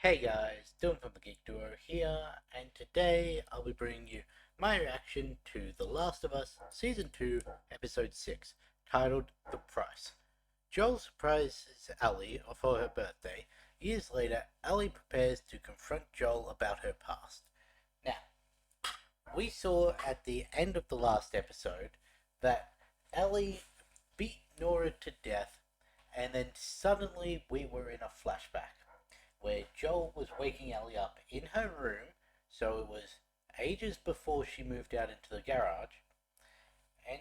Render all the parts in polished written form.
Hey guys, Dylan from the Geek Duo here, and today I'll be bringing you my reaction to The Last of Us Season 2, Episode 6, titled The Price. Joel surprises Ellie for her birthday. Years later, Ellie prepares to confront Joel about her past. Now, we saw at the end of the last episode that Ellie beat Nora to death, and then suddenly we were in a flashback where Joel was waking Ellie up in her room, so it was ages before she moved out into the garage. And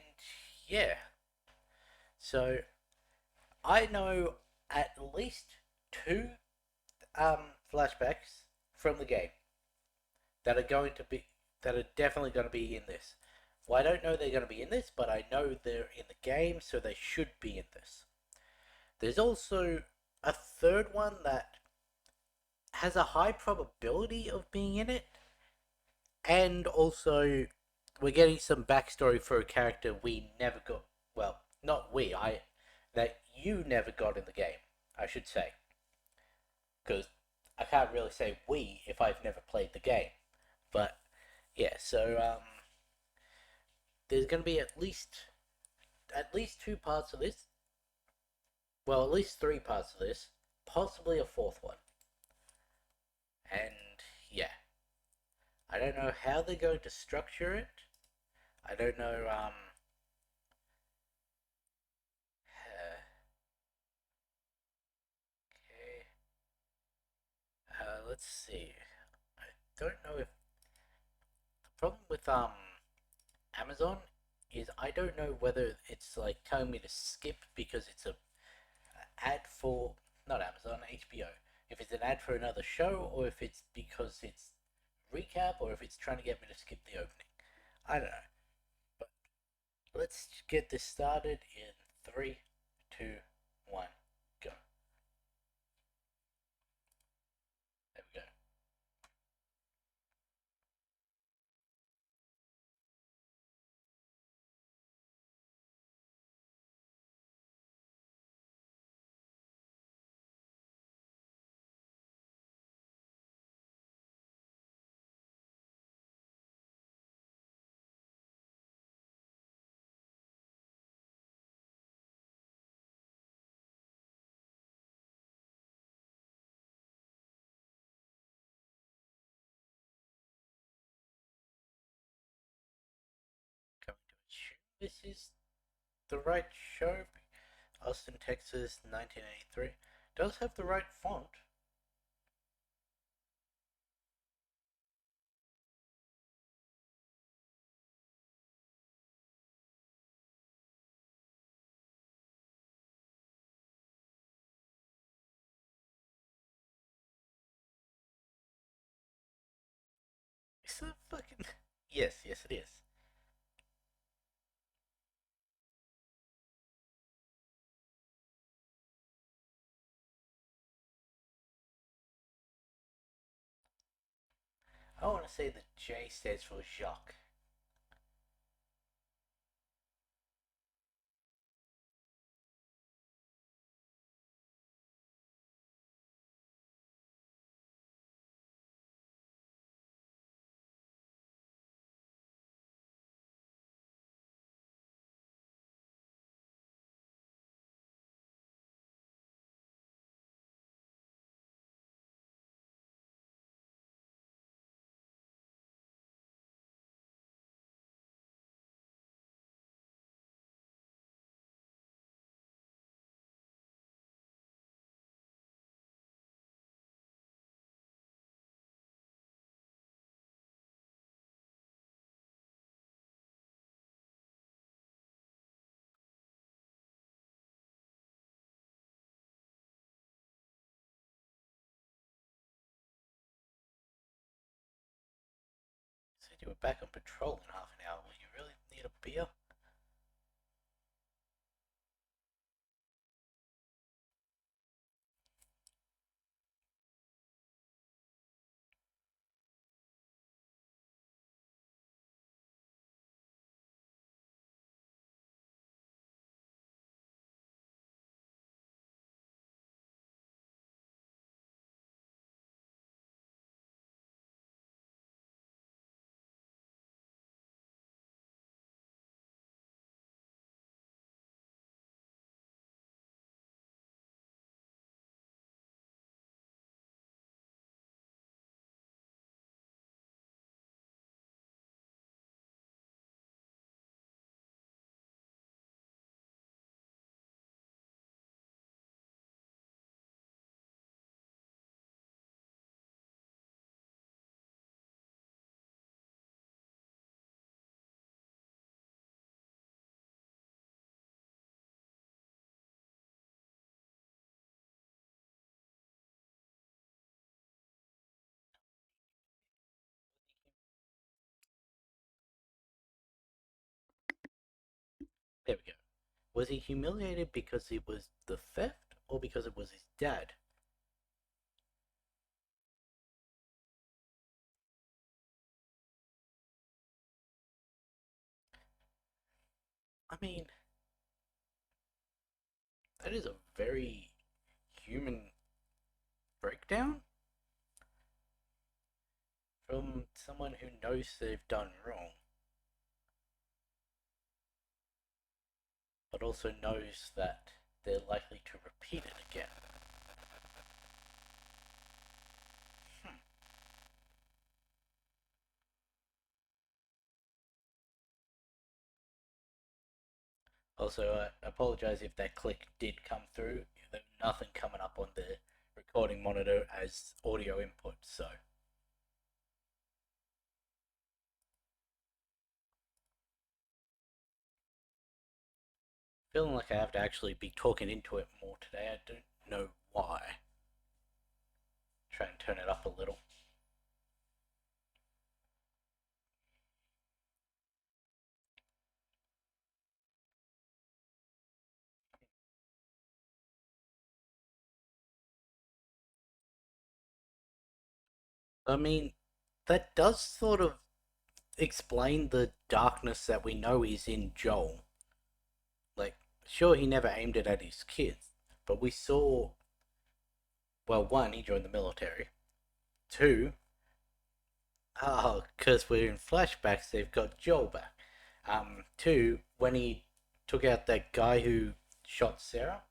yeah, so I know at least two flashbacks from the game that are going to be that are definitely going to be in this. Well, I don't know they're going to be in this, but I know they're in the game, so they should be in this. There's also a third one that has a high probability of being in it, and also we're getting some backstory for a character we never got. Well, not we, I that you never got in the game, I should say, because I can't really say we if I've never played the game. But yeah, so there's going to be at least two parts of this. Well, at least three parts of this, possibly a fourth one. And yeah, I don't know how they're going to structure it. I don't know. Okay. Let's see. I don't know if the problem with Amazon is I don't know whether it's like telling me to skip because it's a ad for not Amazon, HBO. If it's an ad for another show, or if it's because it's recap, or if it's trying to get me to skip the opening. I don't know. But let's get this started in three, two, one, go. There we go. Coming to assume this is the right show. Austin, Texas, 1983. Does have the right font. Is it fucking. Yes, yes, it is. I want to say the J stands for Jacques. Said you were back on patrol in half an hour. Will you really need a beer? Was he humiliated because it was the theft or because it was his dad? I mean, that is a very human breakdown from someone who knows they've done wrong, but also knows that they're likely to repeat it again. Hmm. Also, I apologize if that click did come through. There's nothing coming up on the recording monitor as audio input, so. Feeling like I have to actually be talking into it more today. I don't know why. Try and turn it up a little. I mean, that does sort of explain the darkness that we know is in Joel. Like, sure, he never aimed it at his kids, but we saw. Well, one, he joined the military. Two, oh, because we're in flashbacks, they've got Joel back. Two, when he took out that guy who shot Sarah,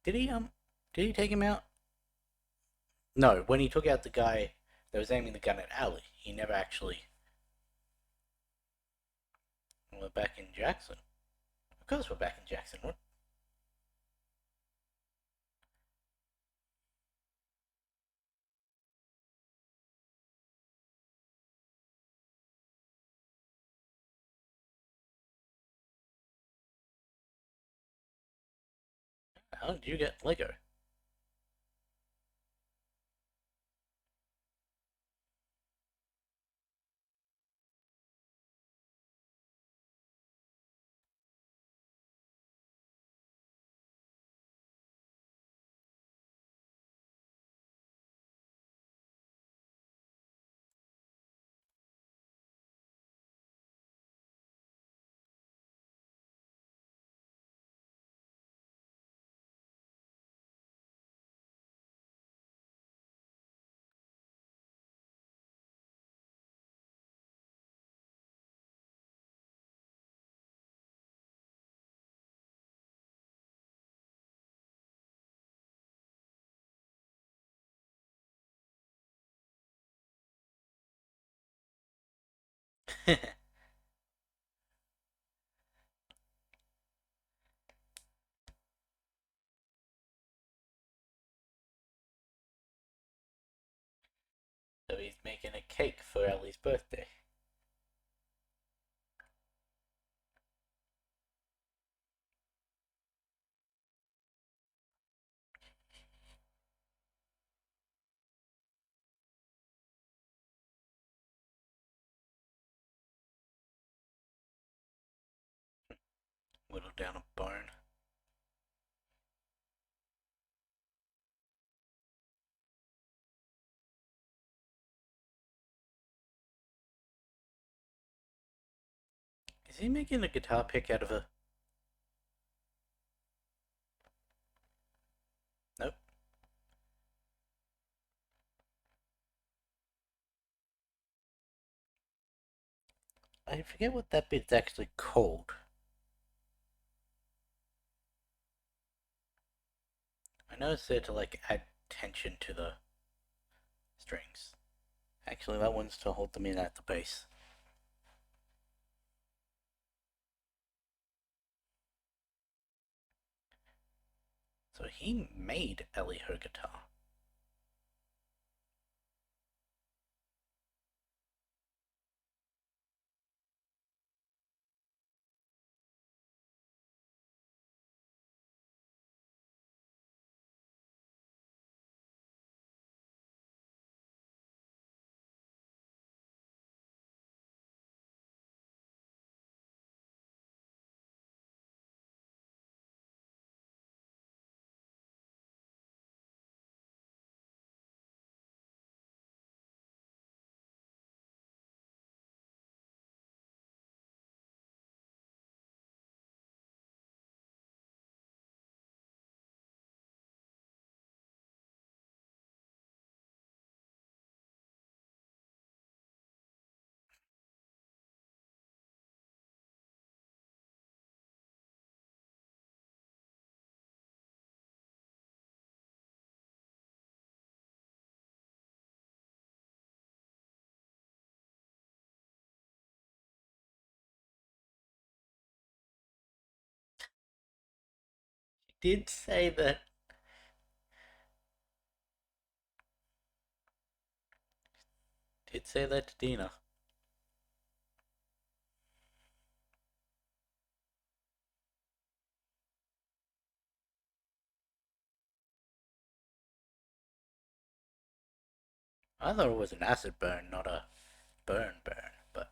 did he did he take him out? No, when he took out the guy that was aiming the gun at Allie, he never actually. We're back in Jackson. Of course, we're back in Jackson. What? How did you get Lego? So he's making a cake for Ellie's birthday. Whittle down a bone. Is he making a guitar pick out of a. Nope. I forget what that bit's actually called. I know it's there to like add tension to the strings. Actually, that one's to hold them in at the base. So he made Ellie her guitar. did say that. Did say that to Dina. I thought it was an acid burn, not a burn, but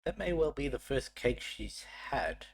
that may well be the first cake she's had.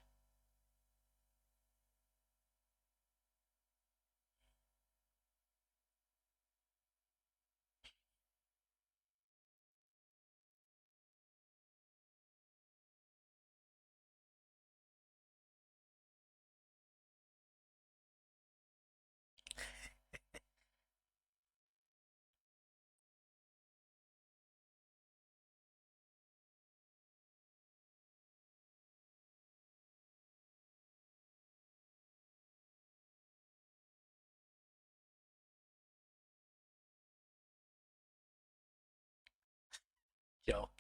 Joe,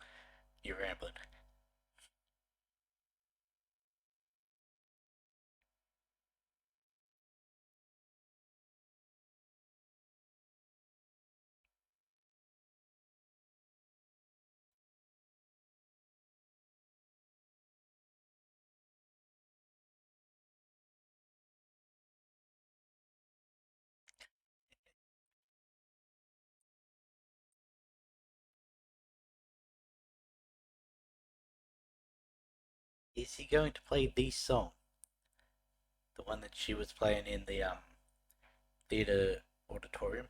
you're rambling. Is he going to play the song? The one that she was playing in the theater auditorium?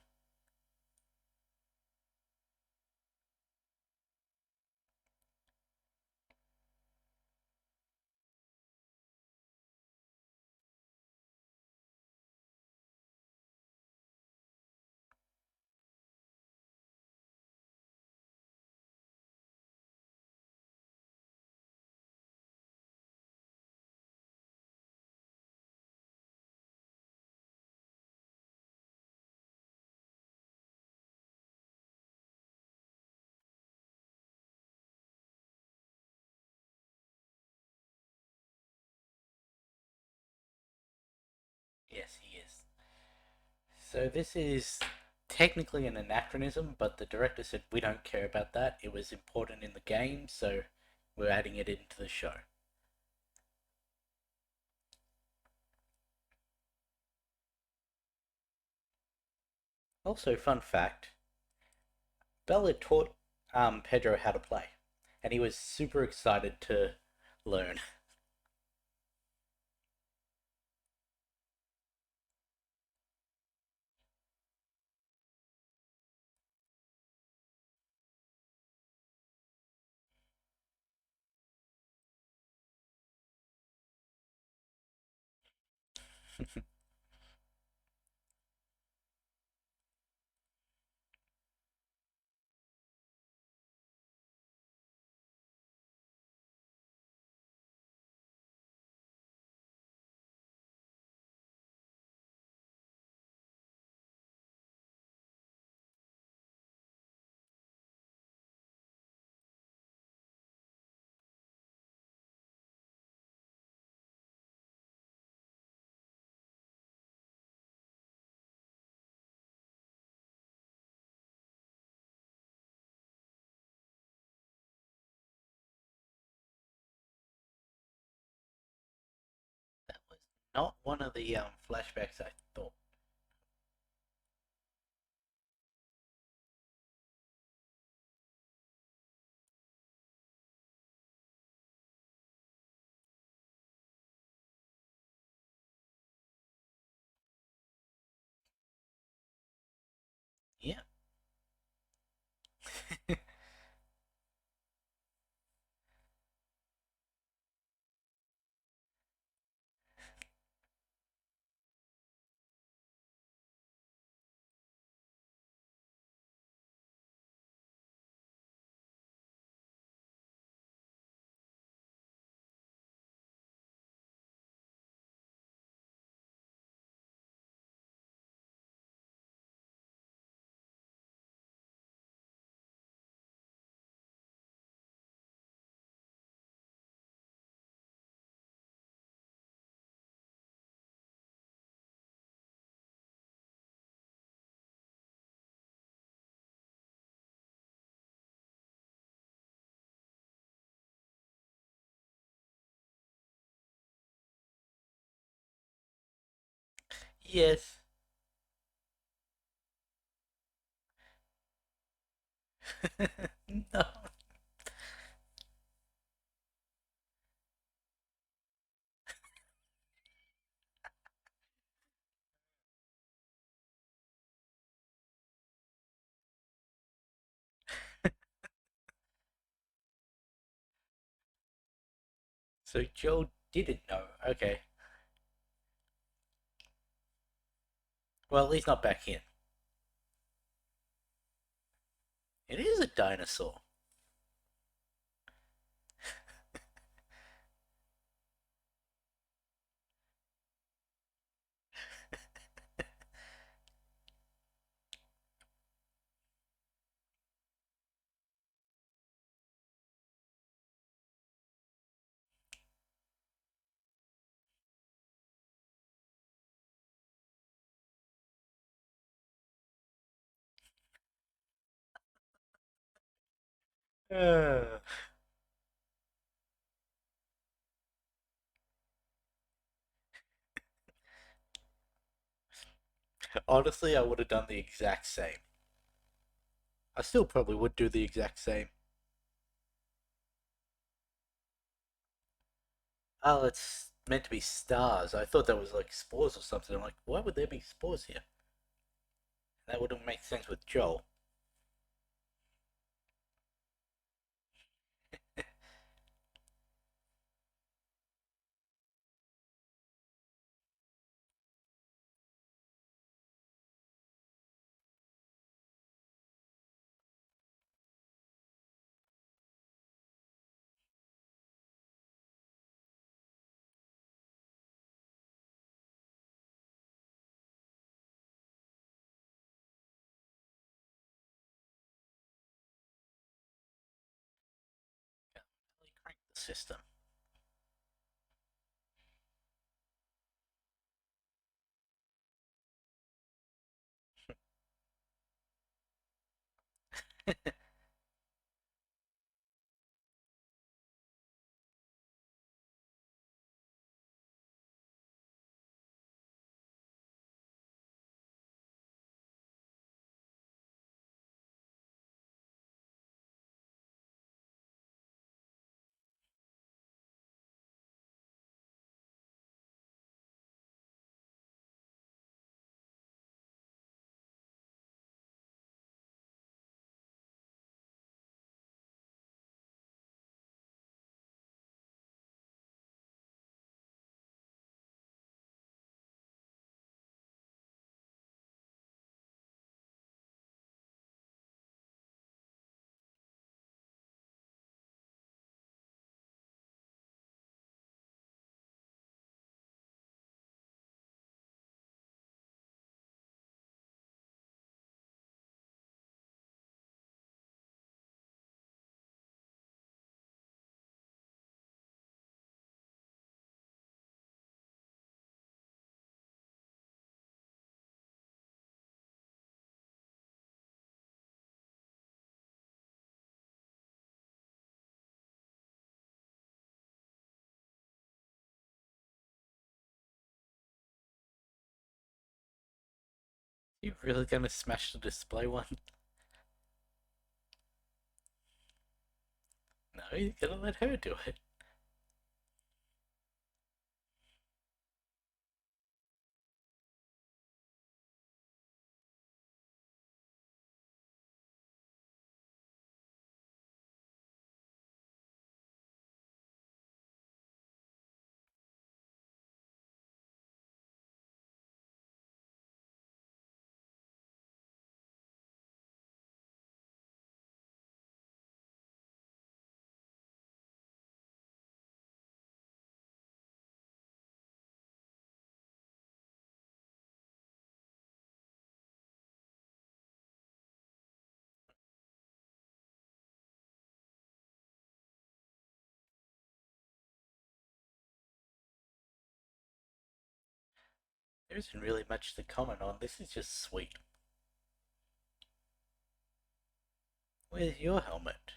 Yes, he is. So this is technically an anachronism, but the director said we don't care about that. It was important in the game, so we're adding it into the show. Also, fun fact: Bella taught Pedro how to play, and he was super excited to learn. That was not one of the flashbacks I thought. Yes. No. So Joel didn't know. Okay. Well, at least not back in. It is a dinosaur. Uh, Honestly, I would have done the exact same. I still probably would do the exact same. Oh, it's meant to be stars. I thought that was like spores or something. I'm like, why would there be spores here? That wouldn't make sense with Joel. Really crank the system. You really gonna smash the display one? No, you're gonna let her do it. There isn't really much to comment on. This is just sweet. Where's your helmet?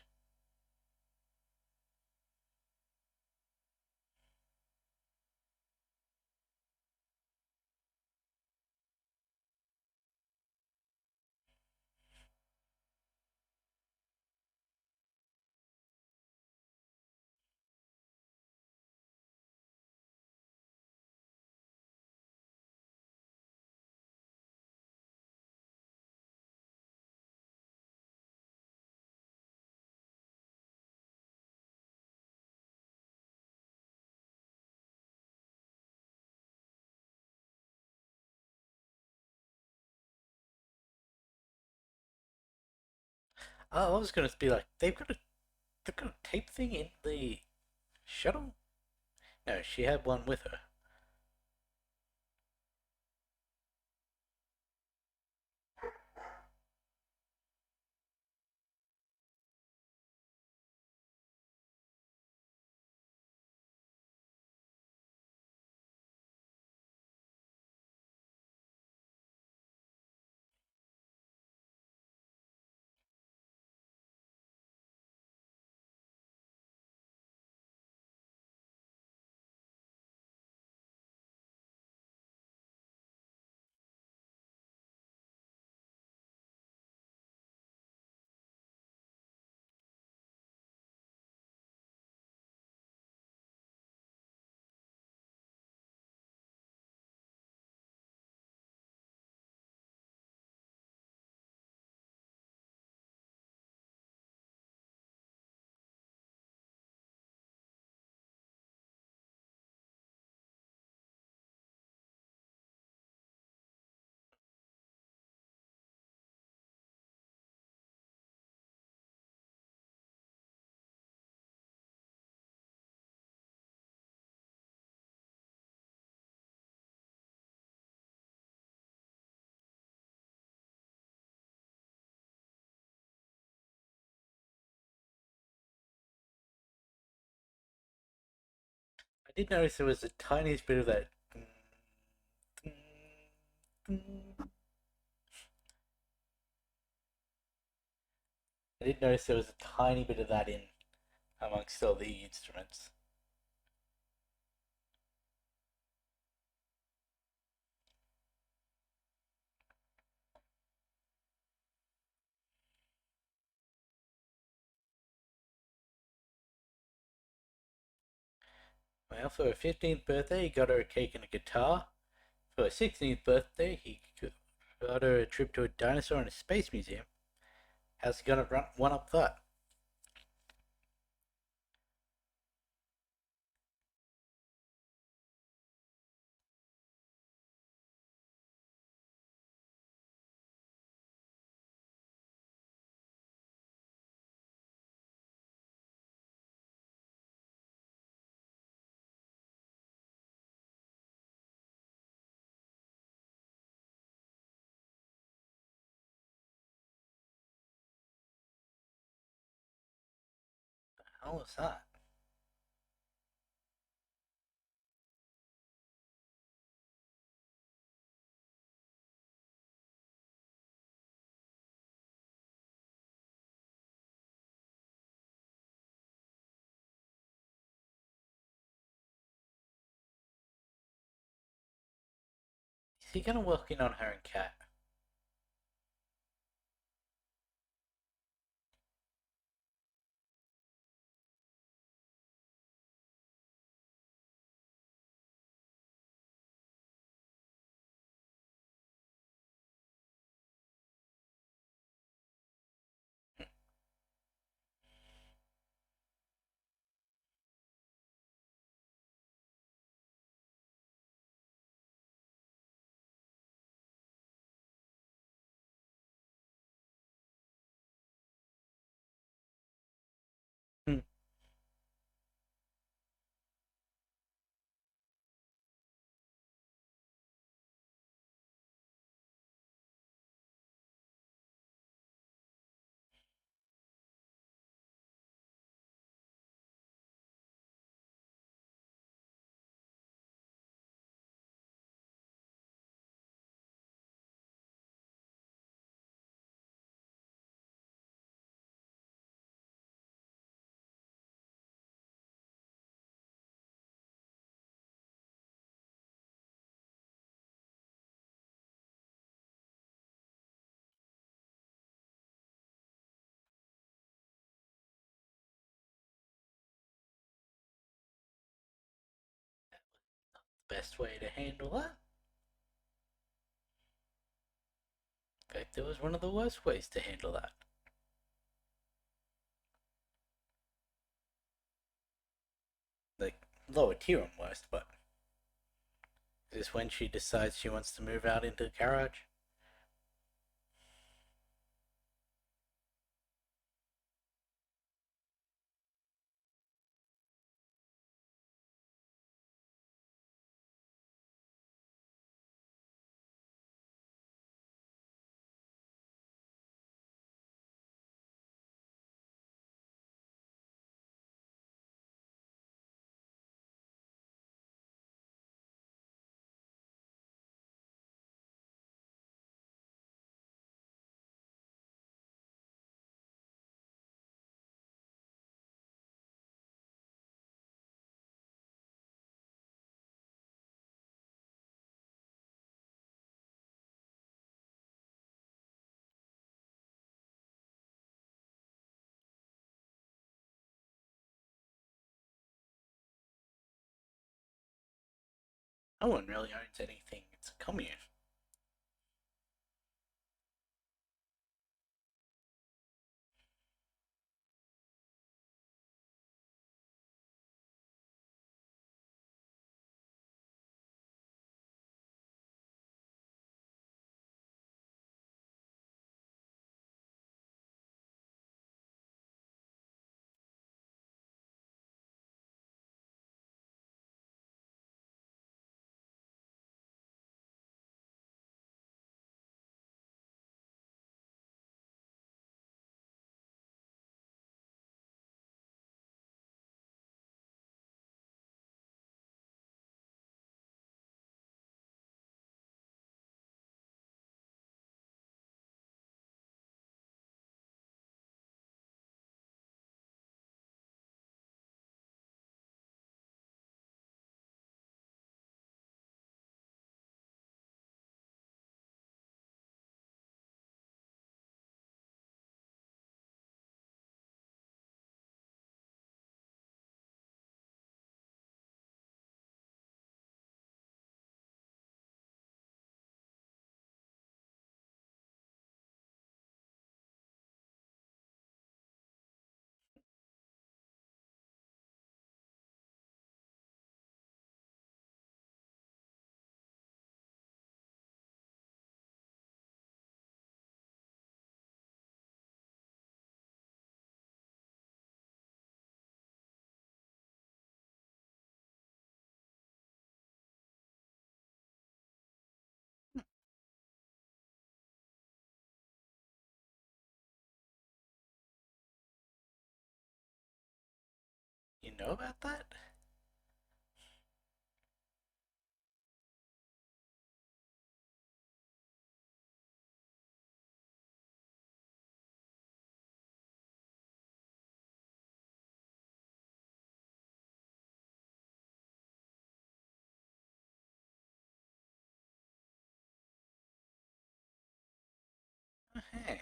Oh, I was gonna be like, they've got a tape thing in the shuttle? No, she had one with her. I did notice there was the tiniest bit of that. I did notice there was a tiny bit of that in amongst all the instruments. Well, for her 15th birthday, he got her a cake and a guitar. For her 16th birthday, he got her a trip to a dinosaur and a space museum. How's he gonna run one up that? How was that? Is he gonna walk in on her and Cat? best way to handle that. In fact, it was one of the worst ways to handle that. Like, lower tier and worst, but is this when she decides she wants to move out into the garage? No one really owns anything. It's a commune. You know about that? Hey,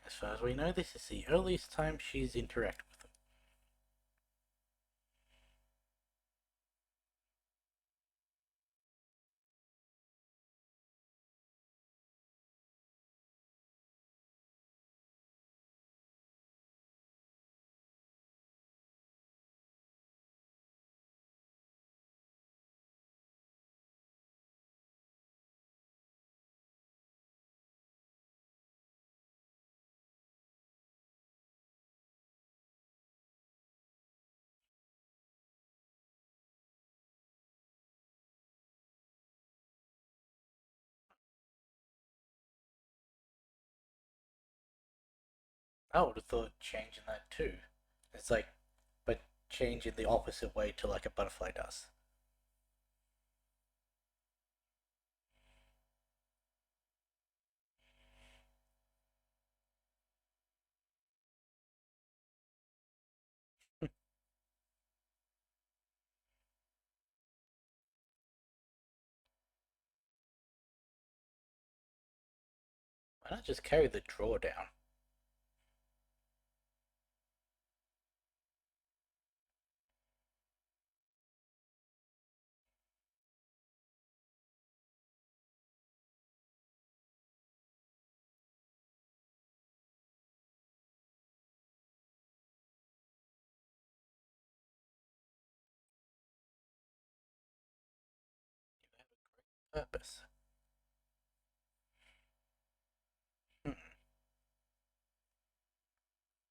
as far as we know, this is the earliest time she's interacted with them. I would have thought changing that too. It's like, but change in the opposite way to like a butterfly does. Why not just carry the drawer down? purpose. Hmm.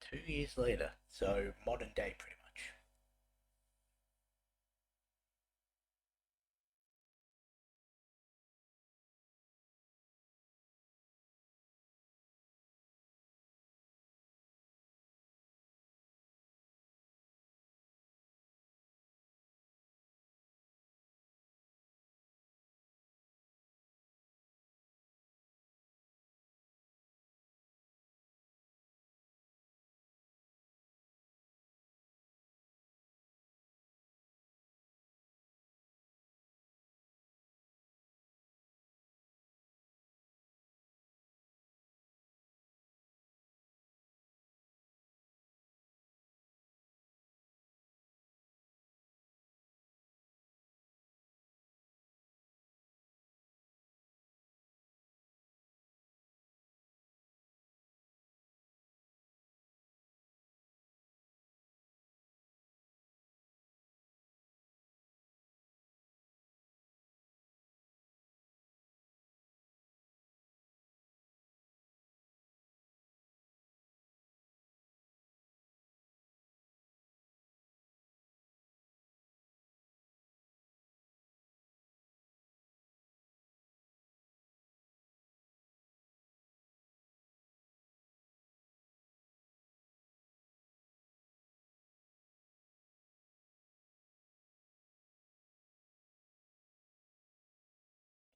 2 years later, so modern day pretty much.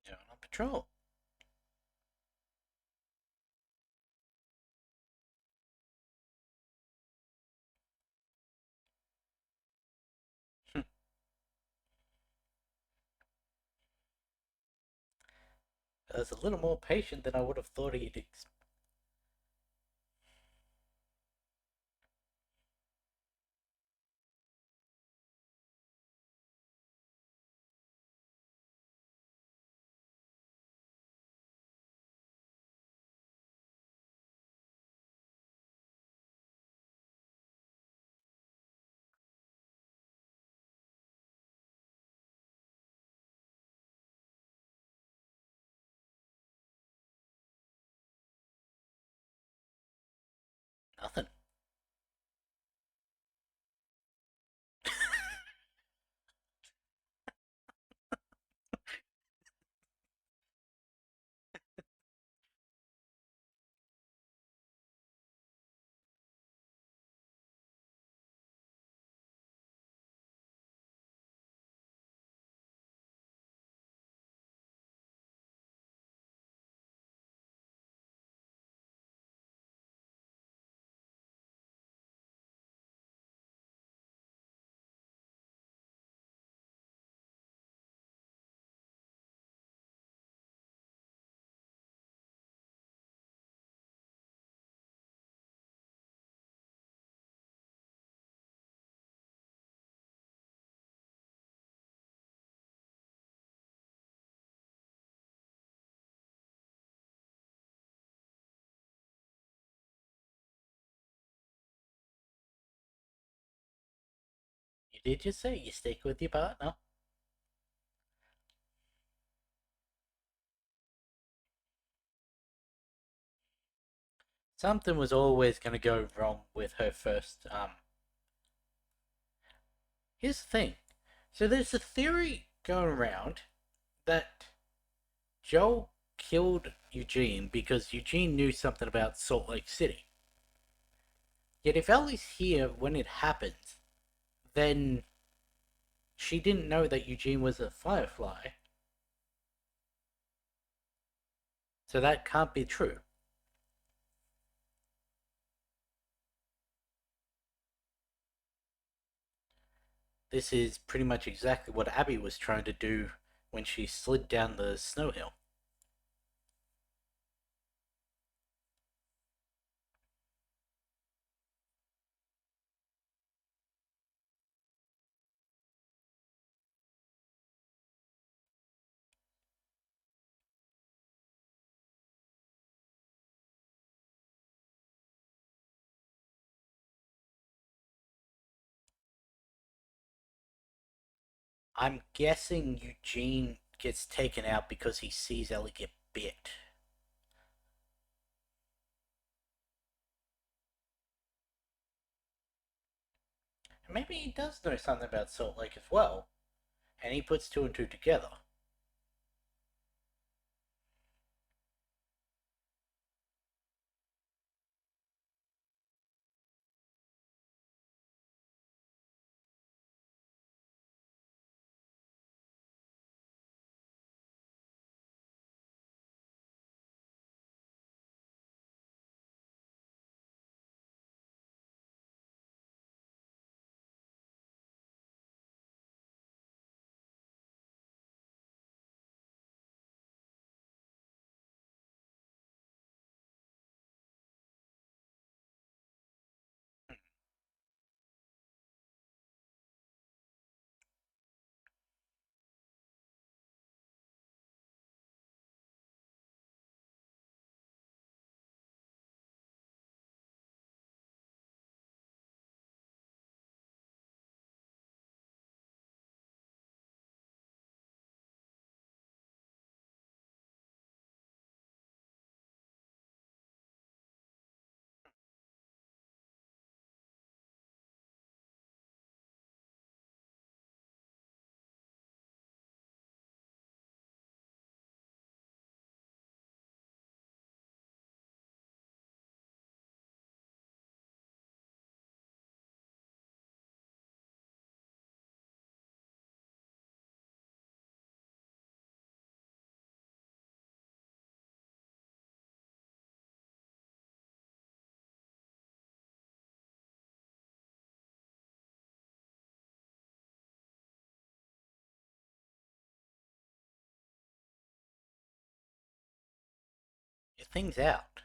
Going on patrol. I was a little more patient than I would have thought he'd. Nothing. You did just say you stick with your partner. Something was always going to go wrong with her first. Here's the thing. So there's a theory going around that Joel killed Eugene because Eugene knew something about Salt Lake City. Yet if Ellie's here when it happened, then she didn't know that Eugene was a Firefly. So that can't be true. This is pretty much exactly what Abby was trying to do when she slid down the snow hill. I'm guessing Eugene gets taken out because he sees Ellie get bit. Maybe he does know something about Salt Lake as well, and he puts two and two together. Get things out.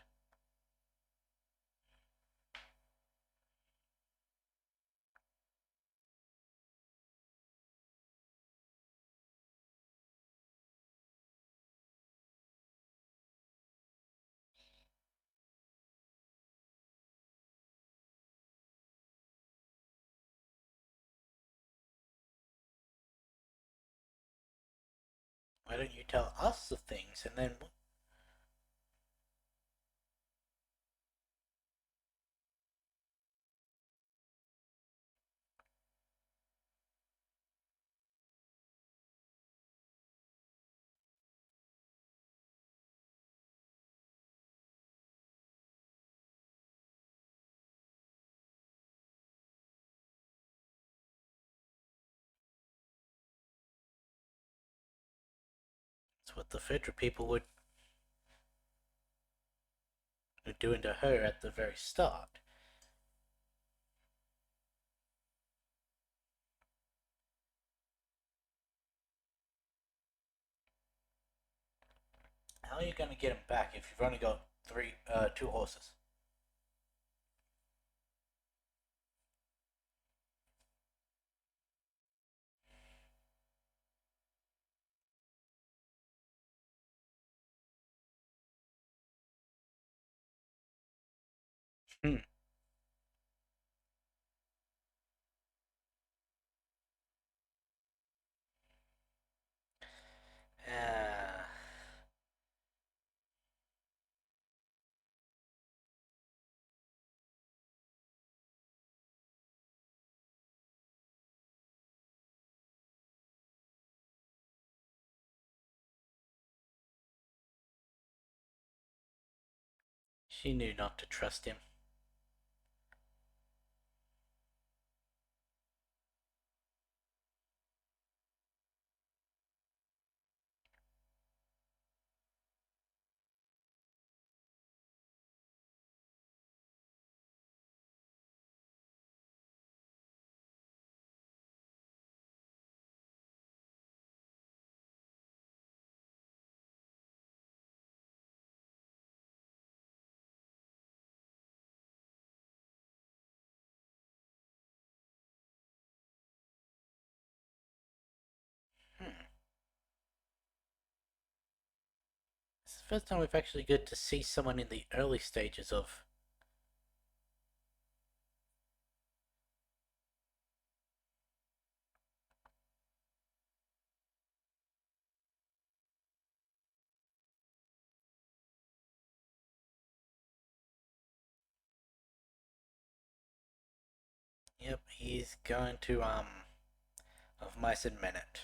Why don't you tell us the things and then. It's what the Fedra people were doing to her at the very start. How are you going to get him back if you've only got two horses? Hmm. Uh, she knew not to trust him. Hmm. It's the first time we've actually got to see someone in the early stages of. Yep, he's going to, of Mice and Men it.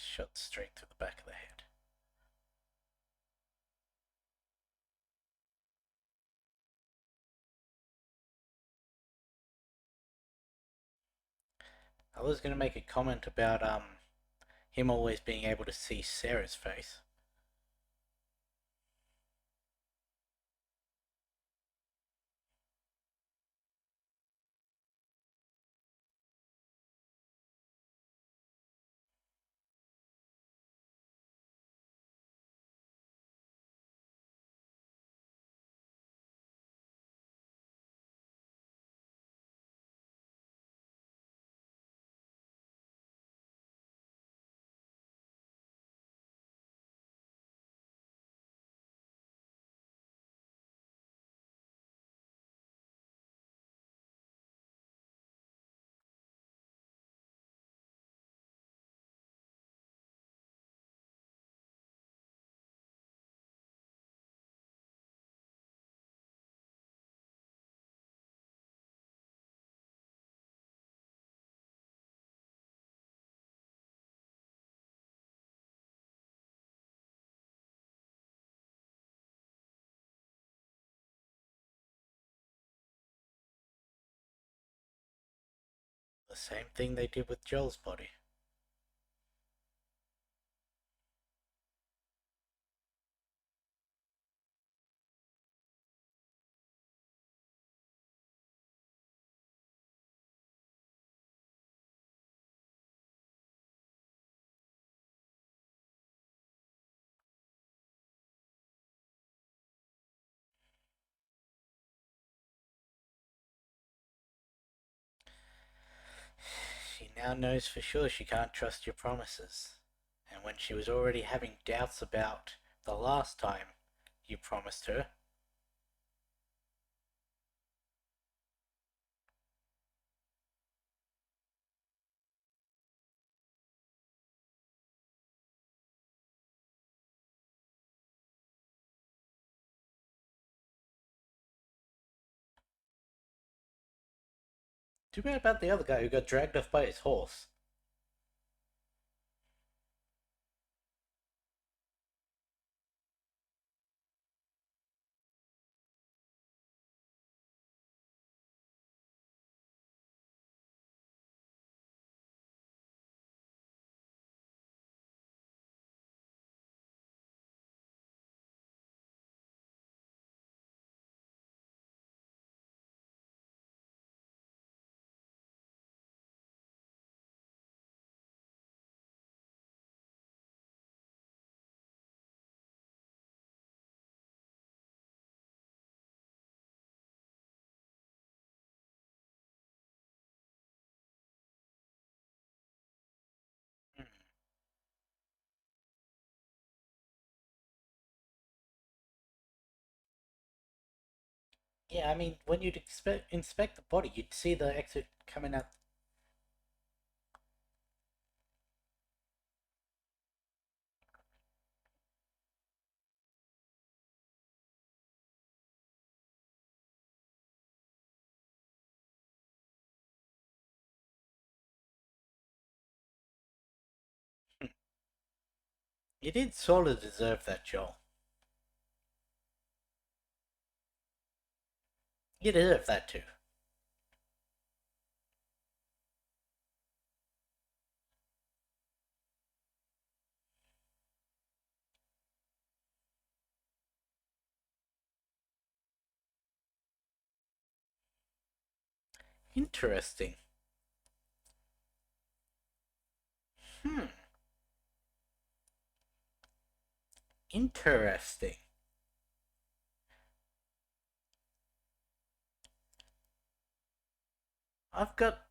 Shot straight through the back of the head. I was going to make a comment about him always being able to see Sarah's face. The same thing they did with Joel's body. She now knows for sure she can't trust your promises. And when she was already having doubts about the last time you promised her, too bad about the other guy who got dragged off by his horse. Hmm. Yeah, I mean, when you'd inspect the body, you'd see the exit coming out. You did sort of deserve that, Joel. You deserve that too. Interesting. Hmm. Interesting. I've got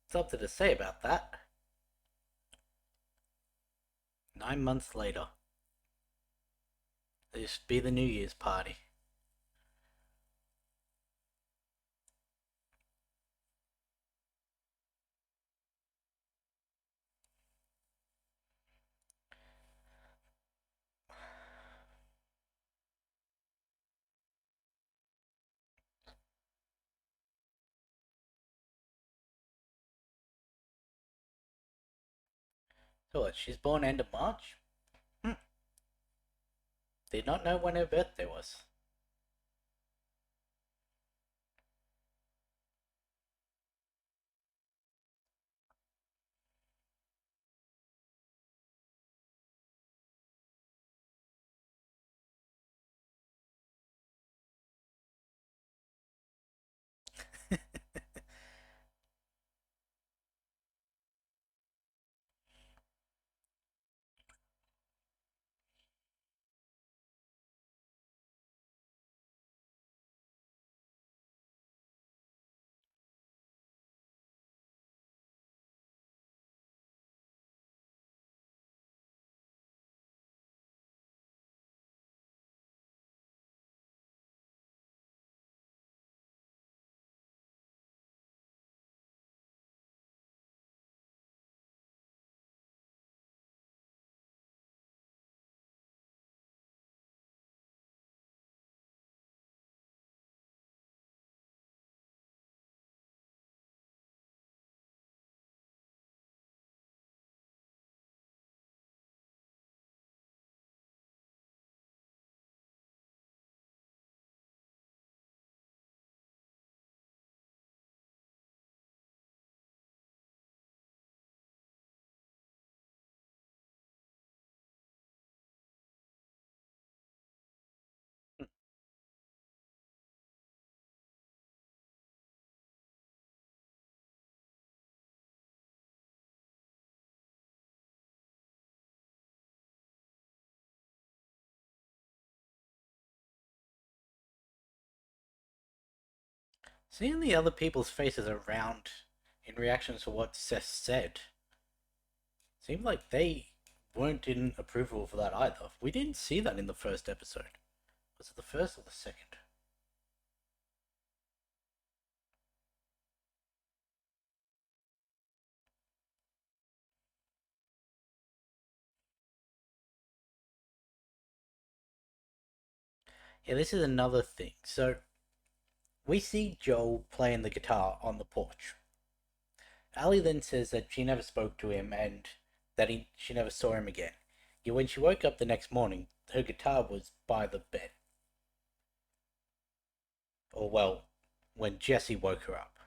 something to say about that. 9 months later, this be the New Year's party. So what? She's born end of March. Hmm. Did not know when her birthday was. Seeing the other people's faces around in reaction to what Seth said seemed like they weren't in approval for that either. We didn't see that in the first episode. Was it the first or the second? Yeah, this is another thing. So we see Joel playing the guitar on the porch. Ali then says that she never spoke to him and that she never saw him again. Yet when she woke up the next morning, her guitar was by the bed. Or well, when Jesse woke her up.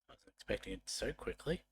I wasn't expecting it so quickly.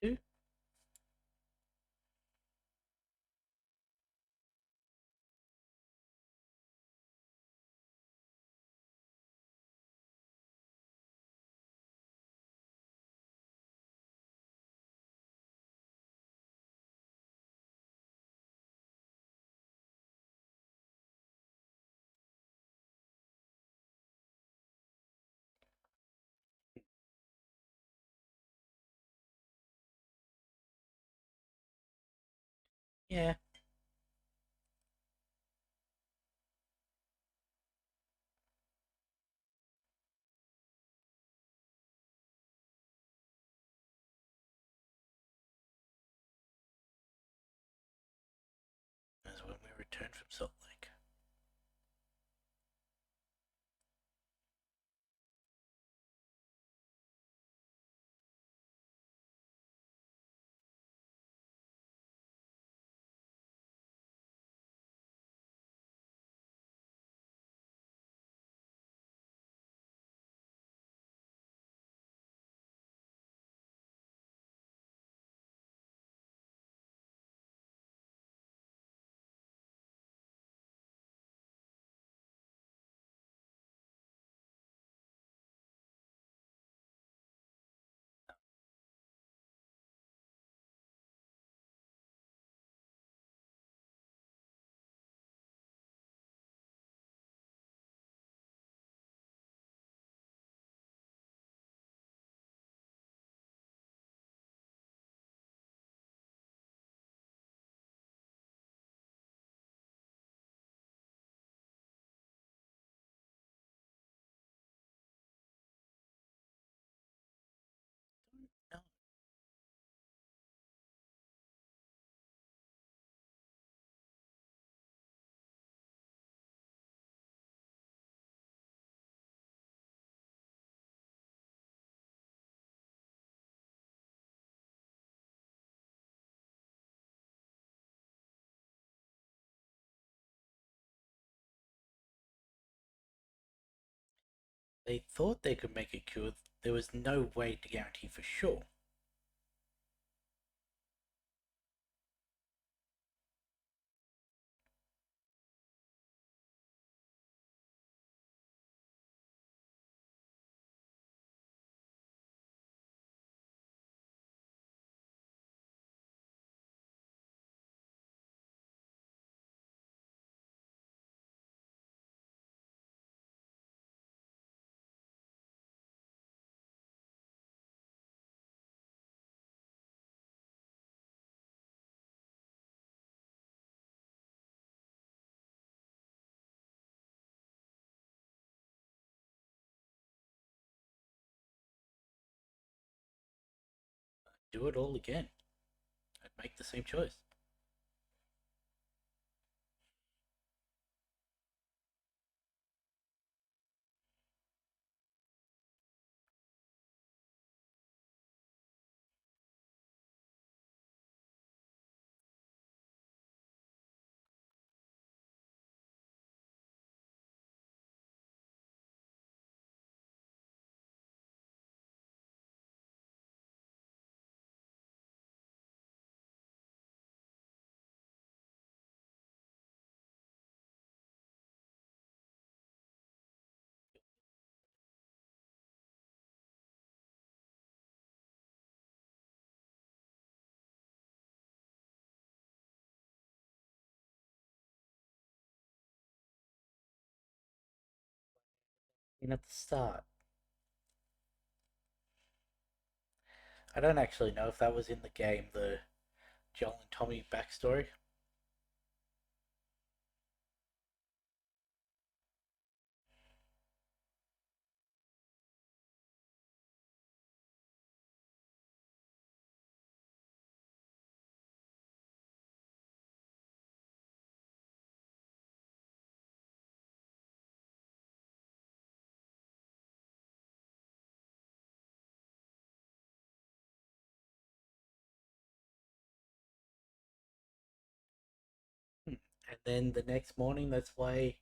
Two? Yeah. That's when we returned from Salt Lake. No. They thought they could make a cure. There was no way to guarantee for sure. Do it all again. I'd make the same choice. And at the start, I don't actually know if that was in the game, the Joel and Tommy backstory. And then the next morning, that's why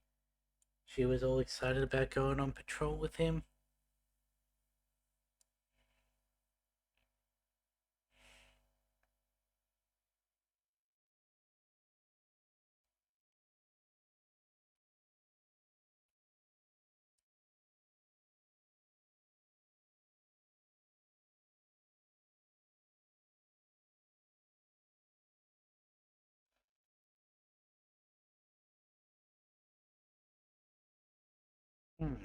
she was all excited about going on patrol with him. Hmm.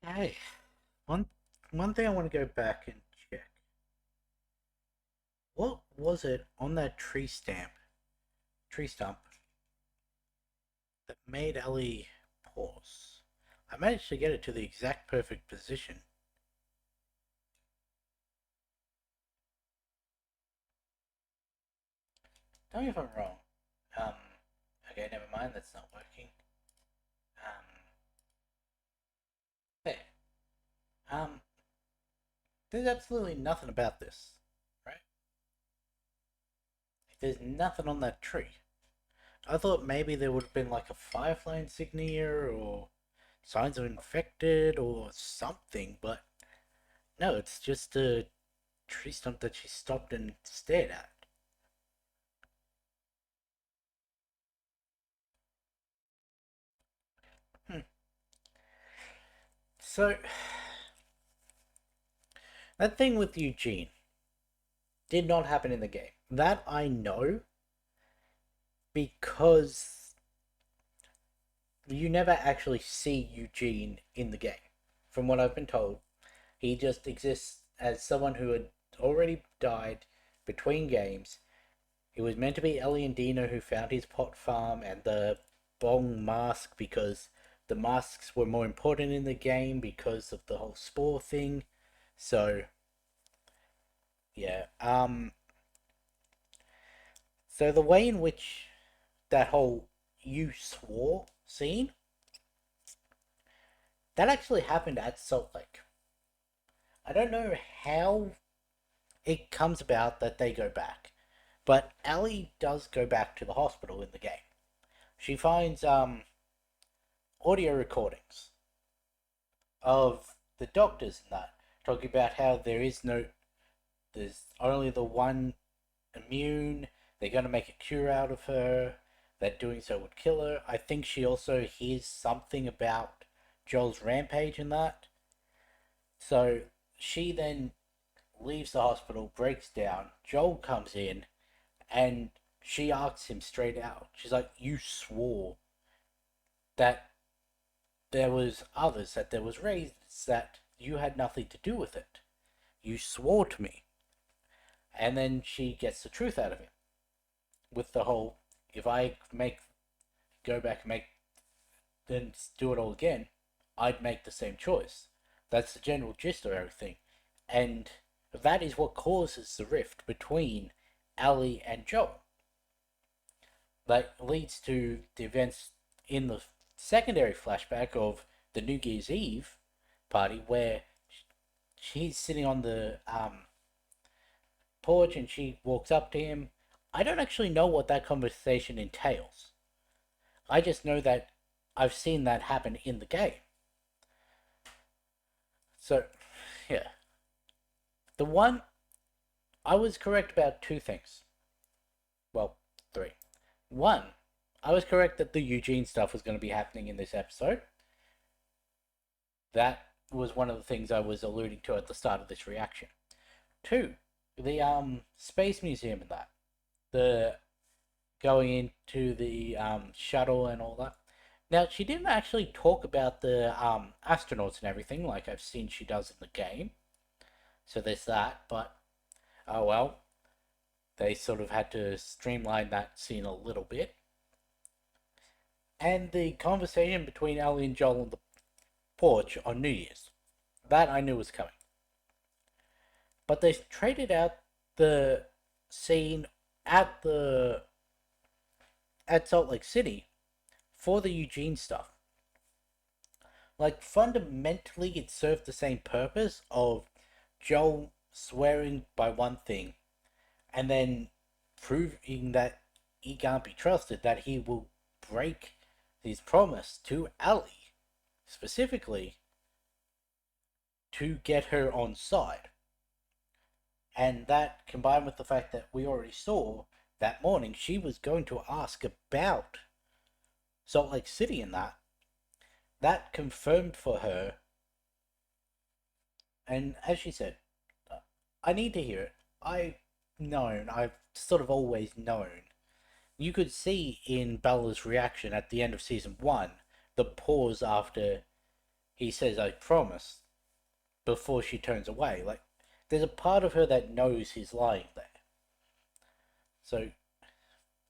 Okay. One one thing I want to go back and check. What was it on that tree stump, that made Ellie pause? I managed to get it to the exact perfect position. Tell me if I'm wrong. Um, okay, never mind, that's not working. Um, hey, um, there's absolutely nothing about this, right? There's nothing on that tree. I thought maybe there would have been like a firefly insignia or signs of infected or something, but no, it's just a tree stump that she stopped and stared at. Hmm. So, that thing with Eugene did not happen in the game. That I know because you never actually see Eugene in the game. From what I've been told, he just exists as someone who had already died between games. It was meant to be Ellie and Dino who found his pot farm and the bong mask because the masks were more important in the game because of the whole spore thing. So, yeah. So the way in which that whole "you swore" scene, that actually happened at Salt Lake. I don't know how it comes about that they go back, but Ellie does go back to the hospital in the game. She finds audio recordings of the doctors and that talking about how there's only the one immune. They're going to make a cure out of her. That doing so would kill her. I think she also hears something about Joel's rampage in that. So she then leaves the hospital, breaks down. Joel comes in, and she asks him straight out. She's like, "You swore that there was others, that there was raids, that you had nothing to do with it. You swore to me." And then she gets the truth out of him with the whole, if I make go back and make then do it all again, I'd make the same choice. That's the general gist of everything. And that is what causes the rift between Ellie and Joel. That leads to the events in the secondary flashback of the New Year's Eve party where she's sitting on the porch and she walks up to him. I don't actually know what that conversation entails. I just know that I've seen that happen in the game. So, yeah. The one, I was correct about two things. Well, three. One, I was correct that the Eugene stuff was going to be happening in this episode. That was one of the things I was alluding to at the start of this reaction. Two, the space museum and that. The going into the shuttle and all that. Now, she didn't actually talk about the astronauts and everything like I've seen she does in the game. So there's that, but oh well. They sort of had to streamline that scene a little bit. And the conversation between Ellie and Joel on the porch on New Year's. That I knew was coming. But they traded out the scene at the at Salt Lake City for the Eugene stuff. Like fundamentally it served the same purpose of Joel swearing by one thing and then proving that he can't be trusted, that he will break his promise to Ellie, specifically to get her on side. And that combined with the fact that we already saw that morning she was going to ask about Salt Lake City and that confirmed for her. And as she said, I need to hear it. I've sort of always known you could see in Bella's reaction at the end of season 1, the pause after he says, "I promise," before she turns away. Like, there's a part of her that knows he's lying there. So,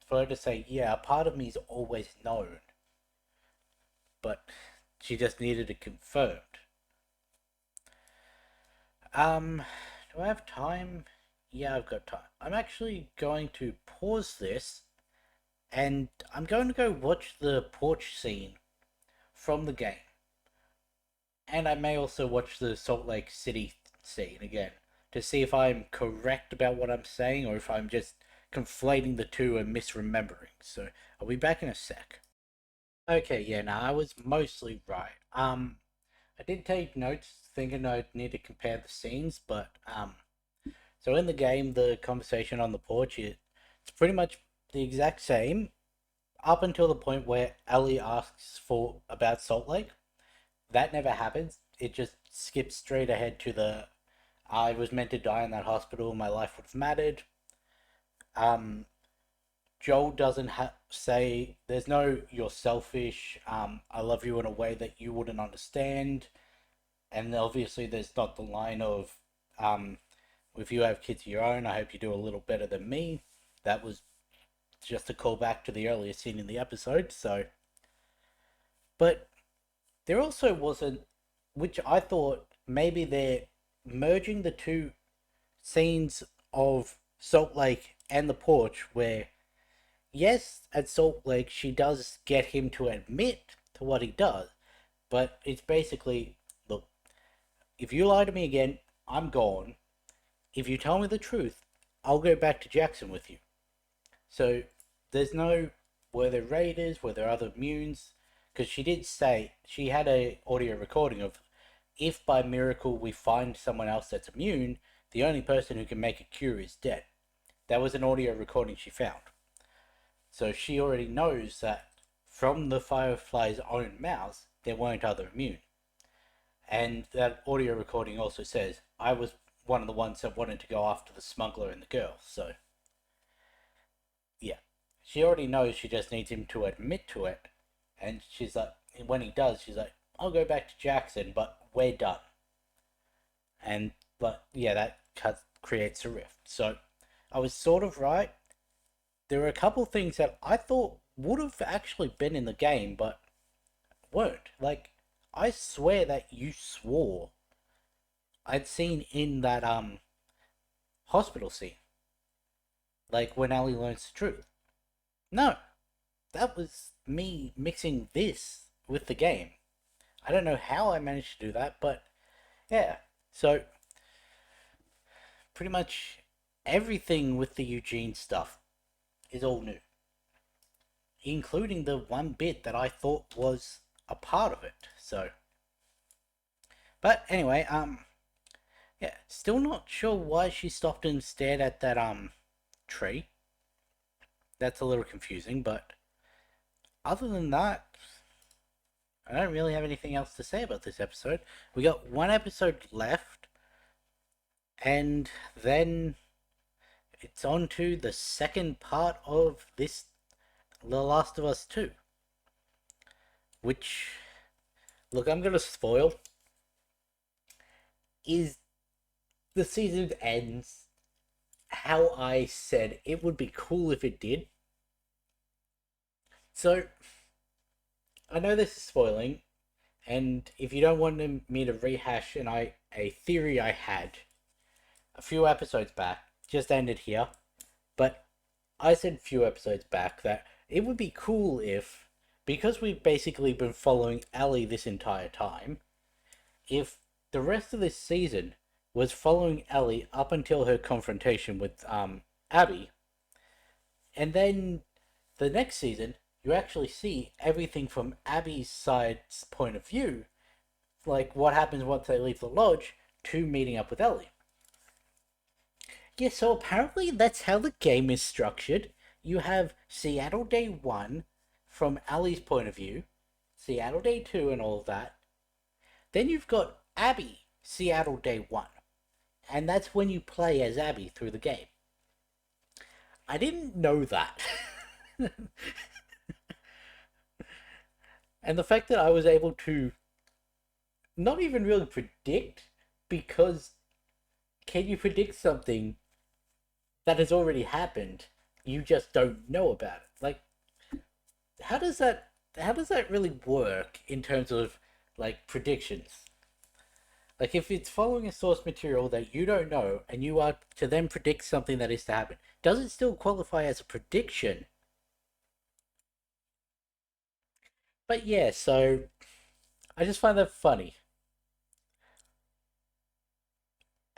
for her to say, "Yeah, a part of me's always known," but she just needed it confirmed. Do I have time? Yeah, I've got time. I'm actually going to pause this, and I'm going to go watch the porch scene from the game. And I may also watch the Salt Lake City scene again to see if I'm correct about what I'm saying or if I'm just conflating the two and misremembering. So I'll be back in a sec. Okay, yeah, no, I was mostly right. I did take notes thinking I'd need to compare the scenes, but so in the game, the conversation on the porch, it's pretty much the exact same up until the point where Ellie asks for about Salt Lake. That never happens. It just skips straight ahead to the "I was meant to die in that hospital. My life would have mattered." Um, Joel doesn't say there's no "you're selfish." I love you in a way that you wouldn't understand. And obviously, there's not the line of "if you have kids of your own, I hope you do a little better than me." That was just a callback to the earlier scene in the episode. So, but there also wasn't, which I thought maybe they're merging the two scenes of Salt Lake and the porch, where, yes, at Salt Lake, she does get him to admit to what he does, but it's basically, "Look, if you lie to me again, I'm gone. If you tell me the truth, I'll go back to Jackson with you." So there's no, were there raiders, were there other munes? Because she did say she had a audio recording of, "If by miracle we find someone else that's immune, the only person who can make a cure is dead." That was an audio recording she found. So she already knows that from the Firefly's own mouths, there weren't other immune. And that audio recording also says, "I was one of the ones that wanted to go after the smuggler and the girl." So, yeah. She already knows, she just needs him to admit to it. And she's like, when he does, she's like, "I'll go back to Jackson, but we're done." And, but yeah, that creates a rift. So, I was sort of right. There were a couple things that I thought would have actually been in the game, but weren't. Like, I swear that you swore I'd seen in that hospital scene, like when Ellie learns the truth. No, that was me mixing this with the game. I don't know how I managed to do that, but yeah. So pretty much everything with the Eugene stuff is all new, including the one bit that I thought was a part of it. So, but anyway, yeah, still not sure why she stopped and stared at that tree. That's a little confusing, but other than that, I don't really have anything else to say about this episode. We got one episode left, and then it's on to the second part of this The Last of Us 2. Which, look, I'm gonna spoil, is the season ends how I said it would be cool if it did. So, I know this is spoiling, and if you don't want me to rehash a theory I had a few episodes back, just ended here, but I said a few episodes back that it would be cool if, because we've basically been following Ellie this entire time, if the rest of this season was following Ellie up until her confrontation with Abby, and then the next season you actually see everything from Abby's side's point of view, like what happens once they leave the lodge to meeting up with Ellie. Yeah, so apparently that's how the game is structured. You have Seattle Day 1 from Ellie's point of view, Seattle Day 2 and all of that. Then you've got Abby, Seattle Day 1. And that's when you play as Abby through the game. I didn't know that. And the fact that I was able to not even really predict, because can you predict something that has already happened? You just don't know about it. Like, how does that really work in terms of like predictions? Like, if it's following a source material that you don't know and you are to then predict something that is to happen, does it still qualify as a prediction? But yeah, so I just find that funny.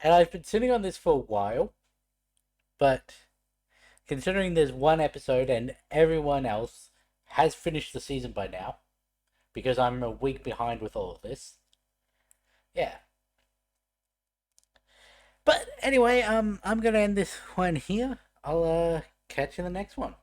And I've been sitting on this for a while, but considering there's one episode and everyone else has finished the season by now, because I'm a week behind with all of this. Yeah. But anyway, I'm gonna end this one here. I'll catch you in the next one.